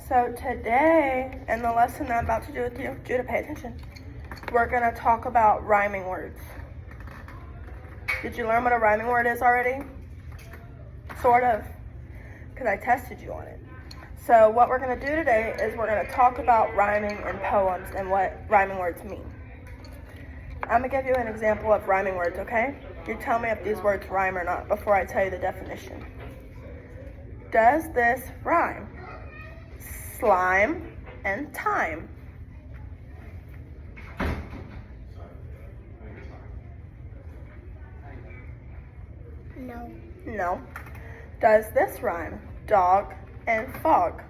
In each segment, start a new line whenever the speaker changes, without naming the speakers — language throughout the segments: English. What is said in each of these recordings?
So today, in the lesson that I'm about to do with you, Judah, pay attention. We're going to talk about rhyming words. Did you learn what a rhyming word is already? Sort of, because I tested you on it. So what we're going to do today is we're going to talk about rhyming in poems and what rhyming words mean. I'm going to give you an example of rhyming words, okay? You tell me if these words rhyme or not before I tell you the definition. Does this rhyme? Slime and time.
No.
No. Does this rhyme? Dog and fog.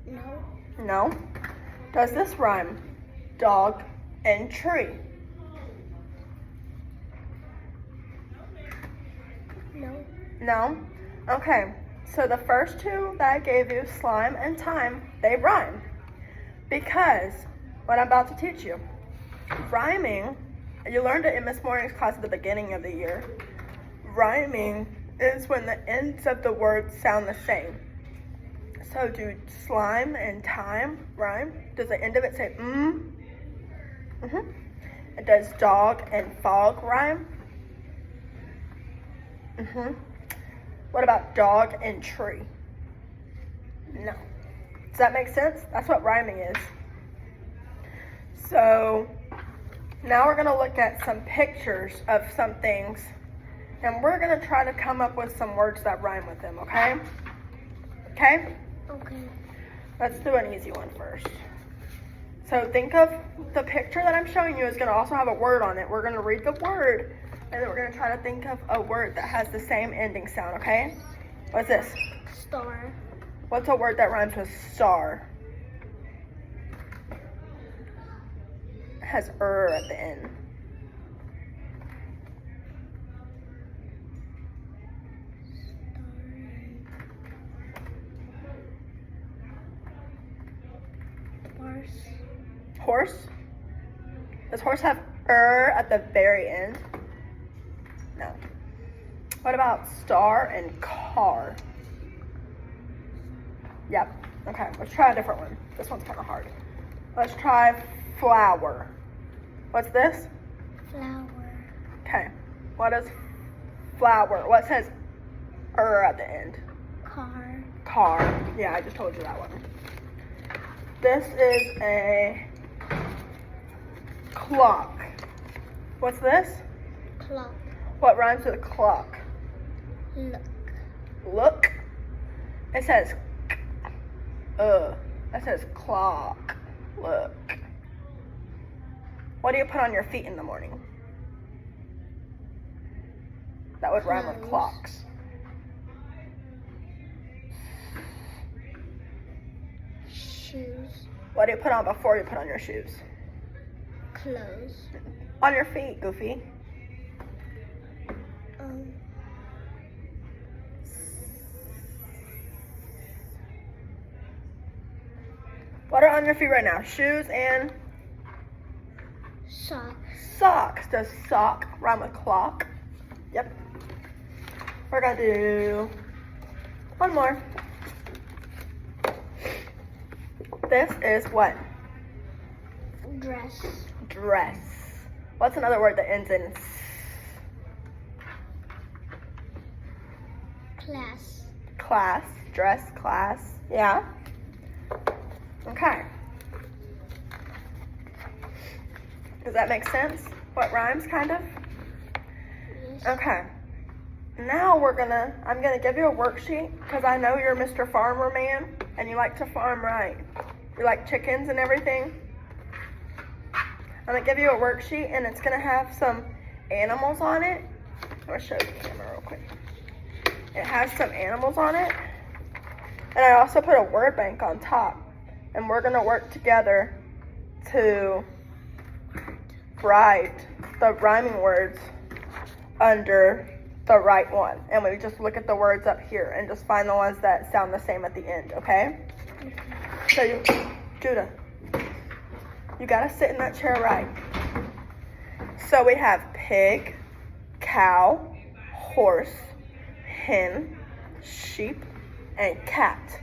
No.
No. Does this rhyme? Dog and tree.
No.
No? Okay, so the first two that I gave you, slime and time, they rhyme. Because what I'm about to teach you, rhyming, you learned it in Miss Morning's class at the beginning of the year. Rhyming is when the ends of the words sound the same. So do slime and time rhyme? Does the end of it say mm-hmm? And does dog and fog rhyme? What about dog and tree? No. Does that make sense? That's what rhyming is. So now we're going to look at some pictures of some things, and we're going to try to come up with some words that rhyme with them, okay? Okay?
Okay.
Let's do an easy one first. So think of the picture that I'm showing you is going to also have a word on it. We're going to read the word, and then we're going to try to think of a word that has the same ending sound, okay? What's this?
Star.
What's a word that rhymes with star? It has at the end.
Horse.
Horse? Does horse have at the very end? No. What about star and car? Yep. Okay, let's try a different one. This one's kind of hard. Let's try flower. What's this?
Flower.
Okay. What is flower? What says at the end?
Car.
Car. Yeah, I just told you that one. This is a clock. What's this?
Clock.
What rhymes with clock?
Look.
Look. It says It says clock. Look. What do you put on your feet in the morning? That would rhyme with
Clothes.
clocks.
Shoes.
What do you put on before you put on your shoes?
Clothes.
On your feet, Goofy. What are on your feet right now? Shoes and
Socks.
socks. Does sock rhyme with clock? Yep. We're gonna do one more. This is what?
Dress.
Dress. What's another word that ends in
Class.
class? Dress, class. Yeah. Okay. Does that make sense? What rhymes, kind of?
Yes.
Okay. Now I'm gonna give you a worksheet because I know you're Mr. Farmer Man and you like to farm right. You like chickens and everything. I'm gonna give you a worksheet and it's gonna have some animals on it. I'm gonna show you the camera real quick. It has some animals on it. And I also put a word bank on top. And we're gonna work together to write the rhyming words under the right one. And we just look at the words up here and just find the ones that sound the same at the end, okay? So Judah, you gotta sit in that chair right. So we have pig, cow, horse, hen, sheep, and cat.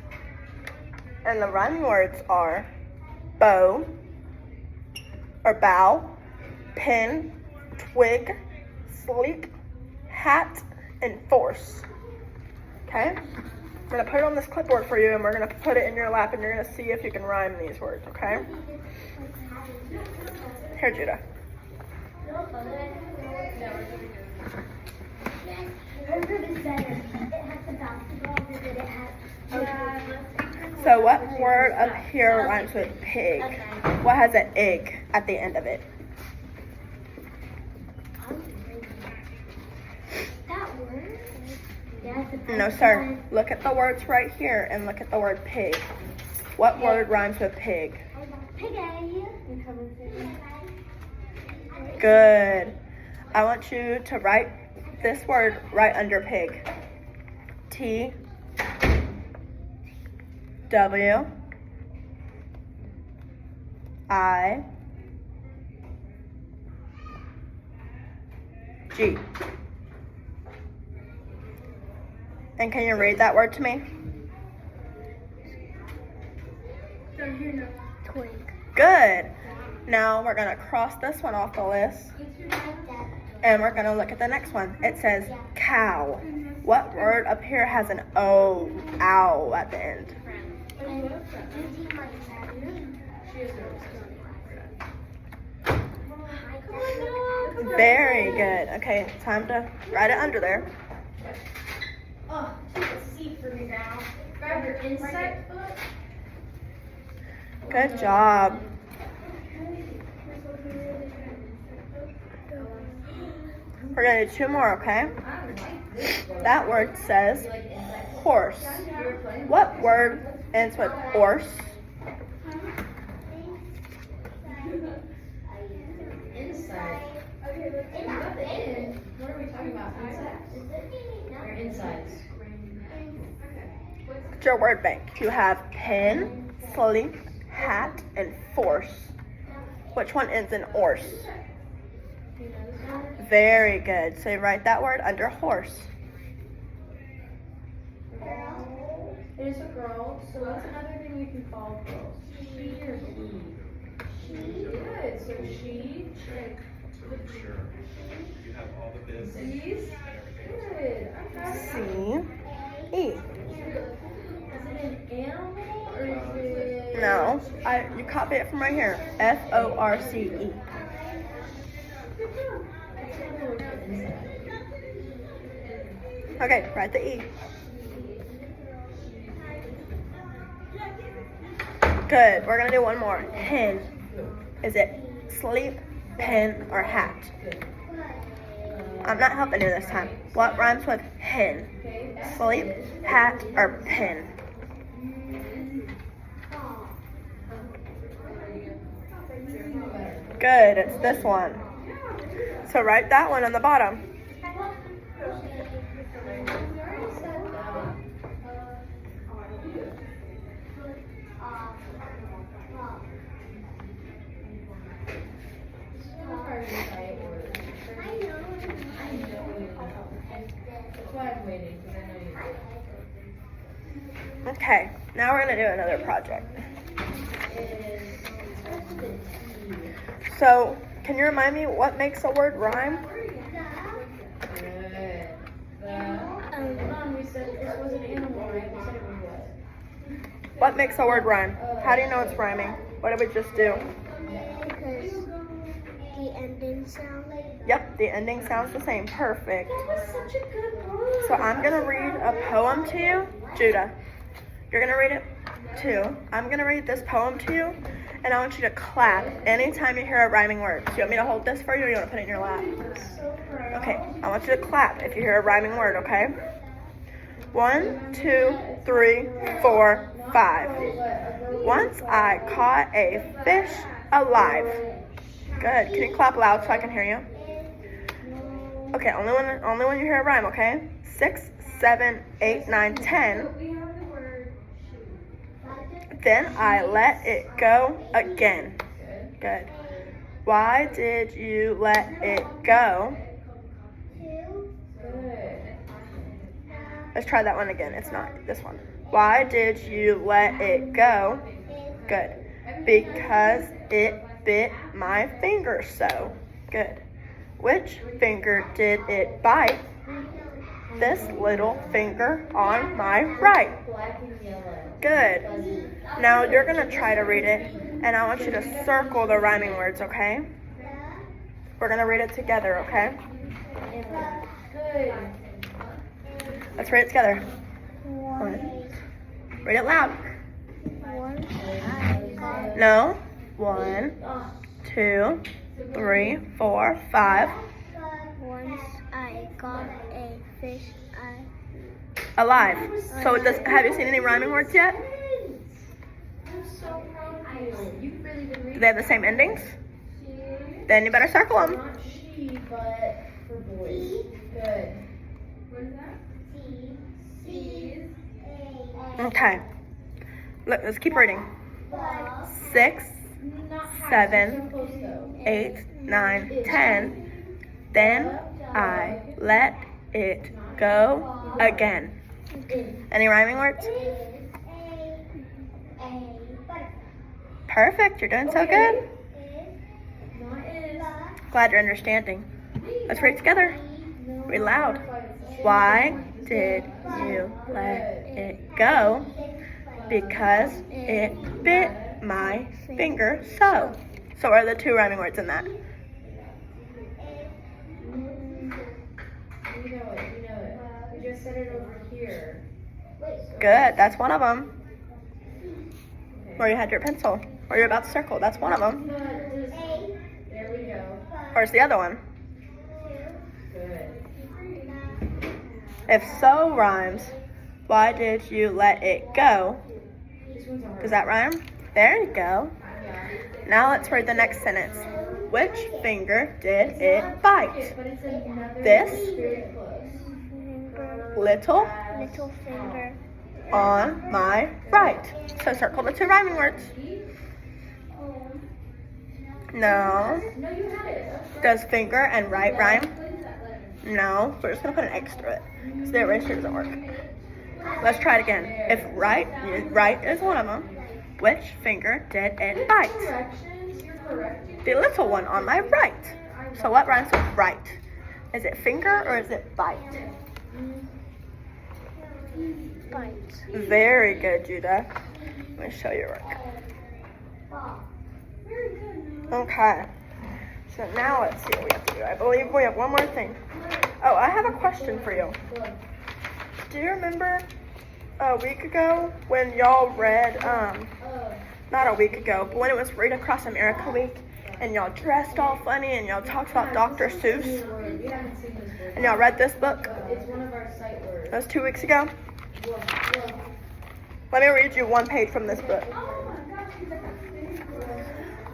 And the rhyming words are bow, or bow, pin, twig, sleep, hat, and force. Okay? I'm going to put it on this clipboard for you, and we're going to put it in your lap, and you're going to see if you can rhyme these words, okay? Here, Judah. So what word up here rhymes with pig? What has an egg at the end of it?
That word?
No, sir. Look at the words right here and look at the word pig. What word rhymes with pig?
Piggy.
Good. I want you to write this word right under pig. T W I G. And can you read that word to me?
Twig.
Good. Now we're going to cross this one off the list. And we're going to look at the next one. It says cow. What word up here has an O, ow at the end? Very good. Okay, time to write it under there.
Oh, take a seat for me now. Grab your insect book.
Good job. We're going to do two more, okay? That word says horse. What word ends with horse?
Inside. What are we talking about? Insects? Or insides?
It's your word bank. You have pen, sleep, hat, and force. Which one ends in orse? Very good. So you write that word under horse.
It is a girl, so what's another thing we can call girls? She or he? She. Good. So she.
Sure. You have all the bits.
C's. Good.
C E.
Is it an animal or is it?
No, you copy it from right here. F-O-R-C-E. Okay, write the E. Good. We're gonna do one more. Hen. Is it sleep, pen, or hat? I'm not helping you this time. What rhymes with hen? Sleep, hat, or pen? Good. It's this one. So write that one on the bottom. Okay, now we're going to do another project. So, can you remind me what makes a word rhyme? What makes a word rhyme? How do you know it's rhyming? What did we just do?
Because the ending sound.
Yep, the ending sounds the same. Perfect. So I'm going to read a poem to you. Judah, you're going to read it too. I'm going to read this poem to you, and I want you to clap anytime you hear a rhyming word. So you want me to hold this for you, or you want to put it in your lap? Okay, I want you to clap if you hear a rhyming word, okay? 1, 2, 3, 4, 5. Once I caught a fish alive. Good. Can you clap loud so I can hear you? Okay, only when you hear a rhyme, okay? 6, 7, 8, 9, 10. Then I let it go again. Good. Why did you let it go? Let's try that one again. It's not this one. Why did you let it go? Good. Because it bit my finger so. Good. Which finger did it bite? This little finger on my right.
Black and yellow.
Good. Now you're going to try to read it, and I want you to circle the rhyming words, okay? We're going to read it together, okay?
Good.
Let's read it together. One. Read it loud.
Once I got
No. 1, 2, 3, 4, 5.
once I got a fish.
Alive. So have you seen any rhyming words yet?
I'm so proud of you. You've really been
Do
reading.
they have the same endings? Then you better circle them.
Not she, but for boys. Good. What is that?
Okay. Look, let's keep reading. 6,
Not half.
7,
So close though.
8, 9, 10. Then I let it go again. Any rhyming words? Perfect. You're doing so good.
Not is.
Glad you're understanding. Let's read together. Read loud. Why did you let it go? Because it bit my finger so. So what are the two rhyming words in that?
You know it. You know it. We just said it over here.
Good. That's one of them. Where you had your pencil. Where you're about to circle. That's one of them.
There we go.
Where's the other one?
Good.
If so rhymes, why did you let it go?
This one's hard.
Does that rhyme? There you go. Now let's read the next sentence. Which finger did it bite?
But it's another.
This
Very close.
little
Little finger.
on my right. So circle the two rhyming words. No.
No, you had it.
Does finger and right rhyme? No. We're just going to put an X through it because the eraser doesn't work. Let's try it again. If right is one of them, which finger did it bite?
Corrections. You're correct.
The little one on my right. So what rhymes with right? Is it finger or is it bite?
Bites.
Very good, Judah. Let me show you your work. Okay. So now let's see what we have to do. I believe we have one more thing. Oh, I have a question for you. Do you remember a week ago when y'all read, not a week ago, but when it was Read Across America Week, and y'all dressed all funny, and y'all talked about Dr. Seuss,
We haven't seen this word.
and y'all read this book?
It's one of our sight words.
That was 2 weeks ago. Let me read you one page from this book.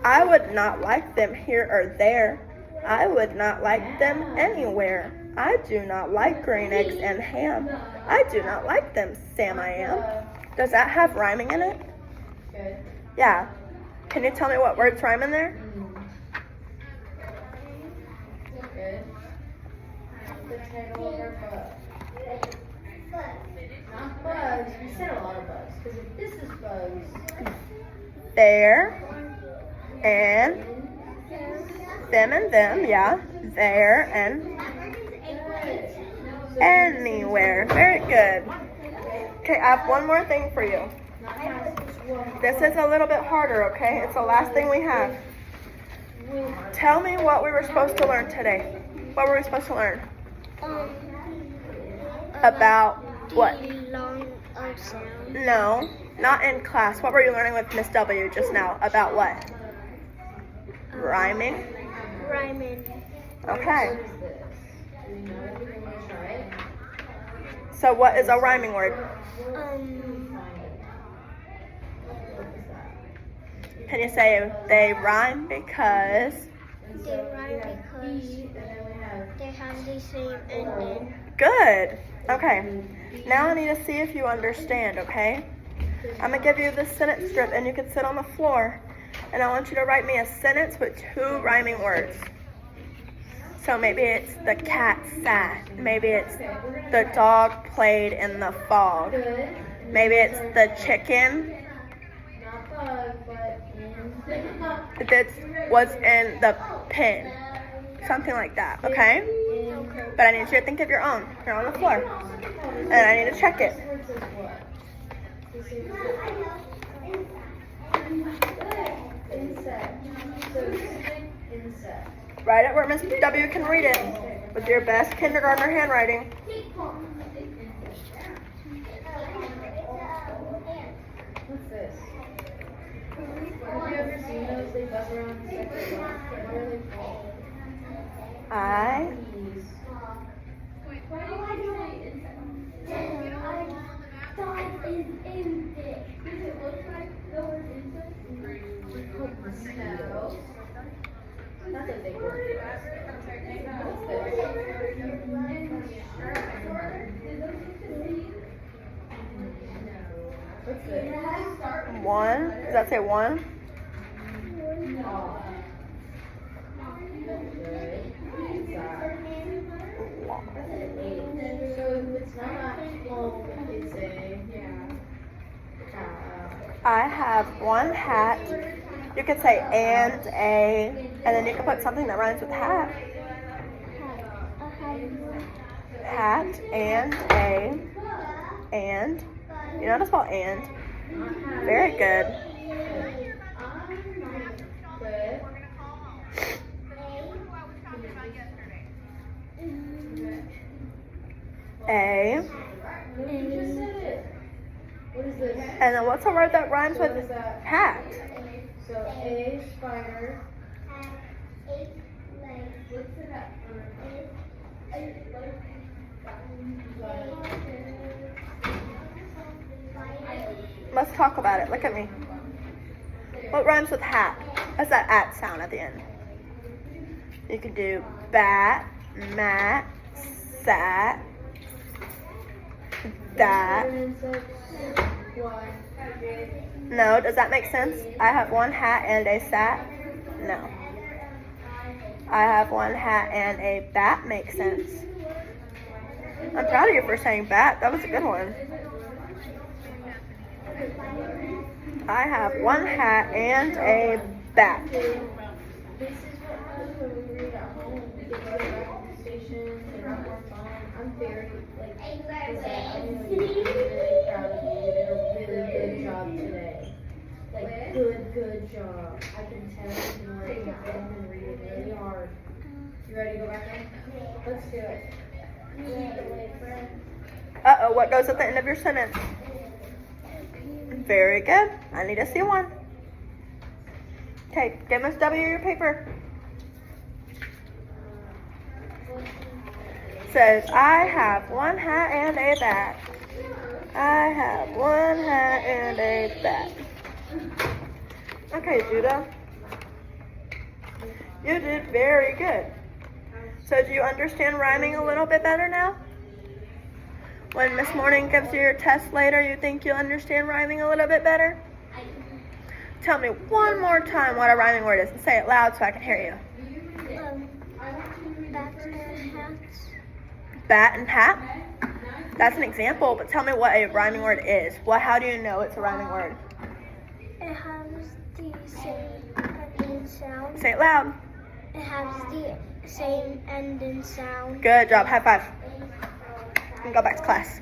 I would not like them here or there. I would not like them anywhere. I do not like green eggs and ham. I do not like them, Sam I am. Does that have rhyming in it?
Good.
Yeah. Can you tell me what words rhyme in there?
Good. The title of our book. Not bugs. We said a lot of bugs. Because if this is bugs,
There and them and them, yeah. There and anywhere. Very good. Okay, I have one more thing for you. This is a little bit harder, okay? It's the last thing we have. Tell me what we were supposed to learn today. What were we supposed to learn? About what?
The long O sound.
No, not in class. What were you learning with Miss W just now? About what? Rhyming?
Rhyming.
Okay.
what is this? Do we know it? Do we want to try it?
So what is a rhyming word?
Find it. What is that?
Can you say they rhyme because?
And
They
so
rhyme
we have
because
beat, and then we have
they have the same ending.
Good. Okay. Now I need to see if you understand, okay? I'm going to give you this sentence strip and you can sit on the floor. And I want you to write me a sentence with 2 rhyming words. So maybe it's the cat sat. Maybe it's the dog played in the fog.
Good.
Maybe it's the chicken
Not bug, but in.
that was in the pen. Something like that, okay?
In.
But I need you to think of your own. You're on the floor. And I need to check it.
This word says what? Insect. So stick insect.
Write it where Miss W can read it with your best kindergartner handwriting.
What's this? Have you ever seen those? They buzz around and stuff. What are they called? Bees. Mosquitoes. That's a big word. What's this? What's this?
One. Does that say one?
Aw. Good. So it's not home, it's a
I have one hat. You could say and a, and then you could put something that rhymes with hat. Hat and a, and. You know how to spell and? Very good. A.
You just said it. What is this?
And then what's a word that rhymes
What
with
is that?
hat?
So a spider.
Let's talk about it. Look at me. What rhymes with hat? That's that at sound at the end. You can do bat, mat, sat, that. No, does that make sense? I have one hat and a sat? No. I have one hat and a bat makes sense. I'm proud of you for saying bat. That was a good one. I have one hat and a bat.
This is what happens when we read at home. We get to go back to the station and have more fun. I'm very, I'm really proud of you. You did a really good job today. Like, good job. I can tell you've been working at home and reading really hard. You ready to go back in? Let's do it.
Uh-oh, what goes at the end of your sentence? Very good. I need to see one. Okay, give Miss W your paper. Says, I have one hat and a bat. I have one hat and a bat. Okay, Judah. You did very good. So do you understand rhyming a little bit better now? When Miss Morning gives you your test later, you think you'll understand rhyming a little bit better? Tell me one more time what a rhyming word is and say it loud so I can hear you.
Bats and hats.
Bat and hat? That's an example, but tell me what a rhyming word is. How do you know it's a rhyming word?
It has the same ending sound.
Say it loud.
It has the same ending sound.
Good job. High five. And go back to class.